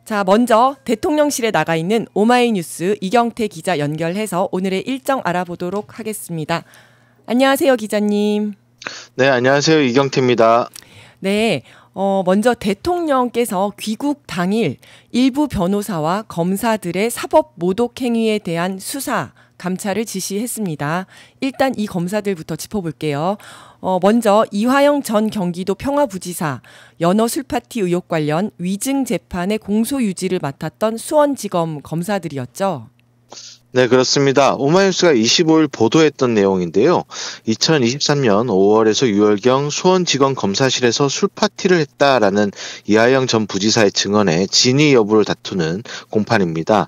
자, 먼저 대통령실에 나가 있는 오마이뉴스 이경태 기자 연결해서 오늘의 일정 알아보도록 하겠습니다. 안녕하세요, 기자님. 네, 안녕하세요. 이경태입니다. 네, 먼저 대통령께서 귀국 당일 일부 변호사와 검사들의 사법 모독 행위에 대한 수사, 감찰을 지시했습니다. 일단 이 검사들부터 짚어볼게요. 먼저 이화영 전 경기도 평화부지사 연어 술파티 의혹 관련 위증 재판의 공소 유지를 맡았던 수원지검 검사들이었죠. 네, 그렇습니다. 오마이뉴스가 25일 보도했던 내용인데요. 2023년 5월에서 6월경 수원지검 검사실에서 술파티를 했다라는 이하영 전 부지사의 증언에 진위 여부를 다투는 공판입니다.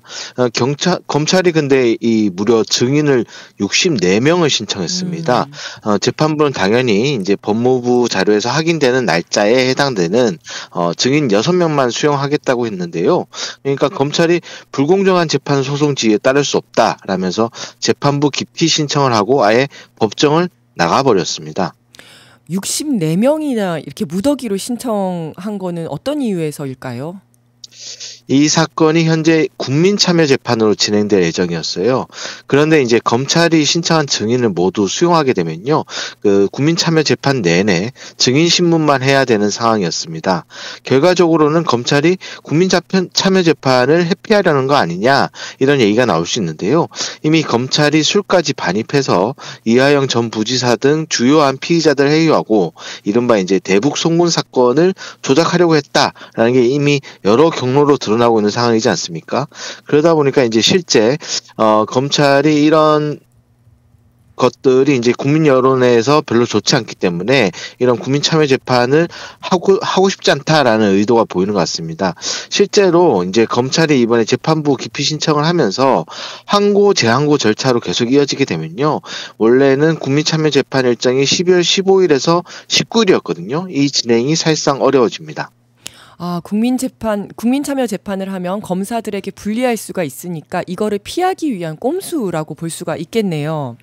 검찰이 근데 무려 증인을 64명을 신청했습니다. 재판부는 당연히 이제 법무부 자료에서 확인되는 날짜에 해당되는 증인 6명만 수용하겠다고 했는데요. 그러니까 검찰이 불공정한 재판 소송 지위에 따를 수 없다라면서 재판부 기피 신청을 하고 아예 법정을 나가버렸습니다. 64명이나 이렇게 무더기로 신청한 거는 어떤 이유에서일까요? 이 사건이 현재 국민참여재판으로 진행될 예정이었어요. 그런데 이제 검찰이 신청한 증인을 모두 수용하게 되면요, 그 국민참여재판 내내 증인 신문만 해야 되는 상황이었습니다. 결과적으로는 검찰이 국민참여재판을 회피하려는 거 아니냐, 이런 얘기가 나올 수 있는데요. 이미 검찰이 술까지 반입해서 이하영 전 부지사 등 주요한 피의자들 회유하고 이른바 이제 대북 송금 사건을 조작하려고 했다라는 게 이미 여러 경로로 드러나고 있는 상황이지 않습니까? 그러다 보니까 이제 실제 검찰이 이런 것들이 이제 국민 여론에서 별로 좋지 않기 때문에 이런 국민 참여 재판을 하고 싶지 않다라는 의도가 보이는 것 같습니다. 실제로 이제 검찰이 이번에 재판부 기피 신청을 하면서 항고 재항고 절차로 계속 이어지게 되면요, 원래는 국민 참여 재판 일정이 12월 15일에서 19일이었거든요. 이 진행이 사실상 어려워집니다. 국민참여 재판을 하면 검사들에게 불리할 수가 있으니까 이거를 피하기 위한 꼼수라고 볼 수가 있겠네요.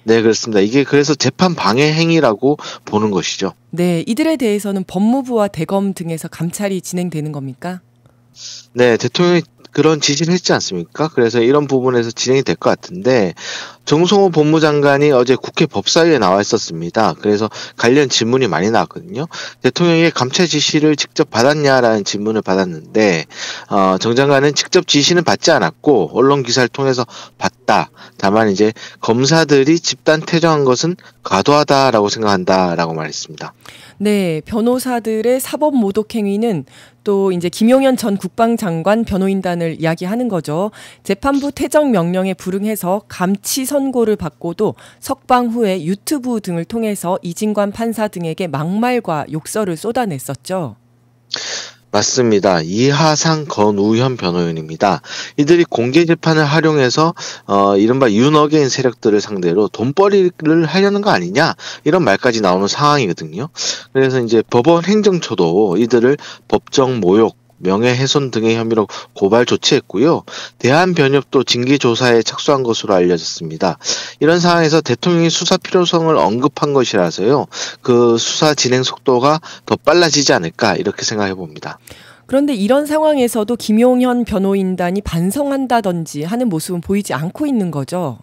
네, 그렇습니다. 이게 그래서 재판 방해 행위라고 보는 것이죠. 네, 이들에 대해서는 법무부와 대검 등에서 감찰이 진행되는 겁니까? 네, 대통령이 그런 지시를 했지 않습니까? 그래서 이런 부분에서 진행이 될 것 같은데, 정성호 법무장관이 어제 국회 법사위에 나와 있었습니다. 그래서 관련 질문이 많이 나왔거든요. 대통령의 감찰 지시를 직접 받았냐라는 질문을 받았는데, 정 장관은 직접 지시는 받지 않았고 언론 기사를 통해서 봤다. 다만 이제 검사들이 집단 퇴정한 것은 과도하다라고 생각한다라고 말했습니다. 네, 변호사들의 사법 모독 행위는 또 이제 김용현 전 국방장관 변호인단을 이야기하는 거죠. 재판부 퇴정 명령에 불응해서 감치 선고를 받고도 석방 후에 유튜브 등을 통해서 이진관 판사 등에게 막말과 욕설을 쏟아냈었죠. 맞습니다. 이하상 권우현 변호인입니다. 이들이 공개 재판을 활용해서 이른바 윤어게인 세력들을 상대로 돈벌이를 하려는 거 아니냐, 이런 말까지 나오는 상황이거든요. 그래서 이제 법원 행정처도 이들을 법정 모욕, 명예훼손 등의 혐의로 고발 조치했고요. 대한변협도 징계조사에 착수한 것으로 알려졌습니다. 이런 상황에서 대통령이 수사 필요성을 언급한 것이라서요, 그 수사 진행 속도가 더 빨라지지 않을까, 이렇게 생각해 봅니다. 그런데 이런 상황에서도 김용현 변호인단이 반성한다든지 하는 모습은 보이지 않고 있는 거죠.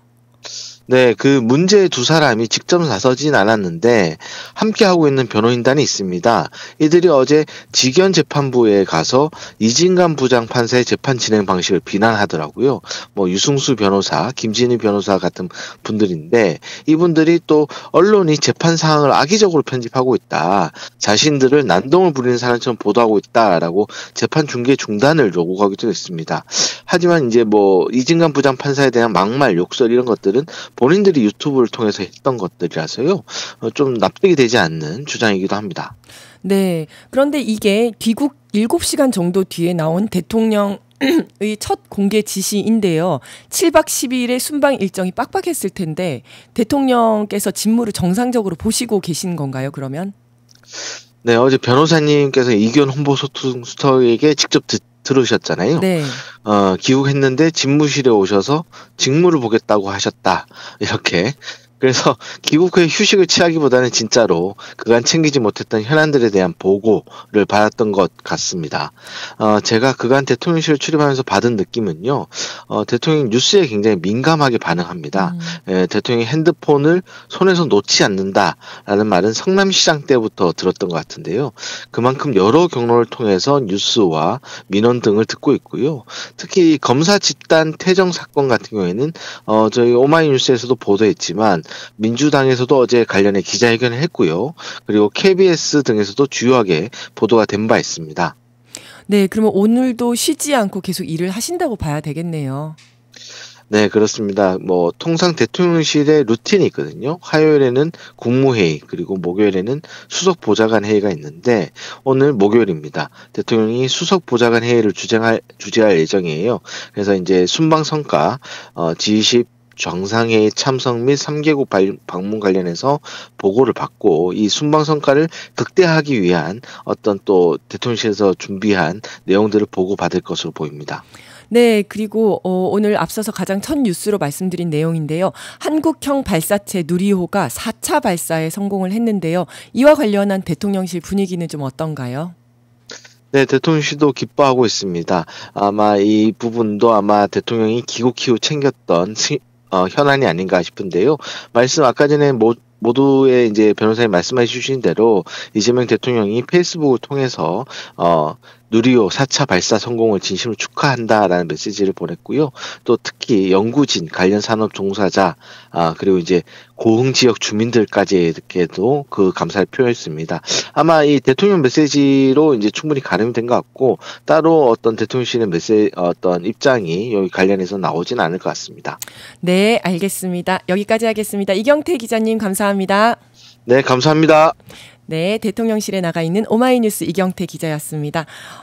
네, 그 문제의 두 사람이 직접 나서진 않았는데 함께하고 있는 변호인단이 있습니다. 이들이 어제 직연 재판부에 가서 이진관 부장판사의 재판 진행 방식을 비난하더라고요. 유승수 변호사, 김진희 변호사 같은 분들인데, 이분들이 또 언론이 재판 상황을 악의적으로 편집하고 있다, 자신들을 난동을 부리는 사람처럼 보도하고 있다라고 재판 중계 중단을 요구하기도 했습니다. 하지만 이제 이진관 부장판사에 대한 막말, 욕설 이런 것들은 본인들이 유튜브를 통해서 했던 것들이라서요, 좀 납득이 되지 않는 주장이기도 합니다. 네, 그런데 이게 귀국 7시간 정도 뒤에 나온 대통령의 첫 공개 지시인데요. 7박 12일의 순방 일정이 빡빡했을 텐데 대통령께서 직무를 정상적으로 보시고 계신 건가요, 그러면? 네, 어제 변호사님께서 이규현 홍보수석에게 직접 들으셨잖아요. 네. 귀국했는데 집무실에 오셔서 직무를 보겠다고 하셨다, 이렇게 그래서 귀국 후에 휴식을 취하기보다는 진짜로 그간 챙기지 못했던 현안들에 대한 보고를 받았던 것 같습니다. 제가 그간 대통령실을 출입하면서 받은 느낌은요, 대통령이 뉴스에 굉장히 민감하게 반응합니다. 대통령이 핸드폰을 손에서 놓지 않는다라는 말은 성남시장 때부터 들었던 것 같은데요. 그만큼 여러 경로를 통해서 뉴스와 민원 등을 듣고 있고요. 특히 검사 집단 퇴정 사건 같은 경우에는 저희 오마이뉴스에서도 보도했지만 민주당에서도 어제 관련해 기자회견을 했고요. 그리고 KBS 등에서도 주요하게 보도가 된 바 있습니다. 네, 그러면 오늘도 쉬지 않고 계속 일을 하신다고 봐야 되겠네요. 네, 그렇습니다. 통상 대통령실의 루틴이 있거든요. 화요일에는 국무회의, 그리고 목요일에는 수석보좌관 회의가 있는데, 오늘 목요일입니다. 대통령이 수석보좌관 회의를 주재할 예정이에요. 그래서 이제 순방성과, G20 정상회의 참석 및 3개국 방문 관련해서 보고를 받고 이 순방 성과를 극대화하기 위한 어떤 또 대통령실에서 준비한 내용들을 보고받을 것으로 보입니다. 네, 그리고 오늘 앞서서 가장 첫 뉴스로 말씀드린 내용인데요. 한국형 발사체 누리호가 4차 발사에 성공을 했는데요. 이와 관련한 대통령실 분위기는 좀 어떤가요? 네, 대통령실도 기뻐하고 있습니다. 아마 이 부분도 아마 대통령이 귀국 이후 챙겼던 현안이 아닌가 싶은데요. 아까 전에 모두의 이제 변호사님 말씀해 주신 대로 이재명 대통령이 페이스북을 통해서 누리호 4차 발사 성공을 진심으로 축하한다라는 메시지를 보냈고요. 또 특히 연구진, 관련 산업 종사자, 그리고 이제 고흥 지역 주민들까지에게도 그 감사를 표했습니다. 아마 이 대통령 메시지로 이제 충분히 가름이 된 것 같고 따로 어떤 대통령실의 어떤 입장이 여기 관련해서 나오진 않을 것 같습니다. 네, 알겠습니다. 여기까지 하겠습니다. 이경태 기자님 감사합니다. 네, 감사합니다. 네, 대통령실에 나가 있는 오마이뉴스 이경태 기자였습니다.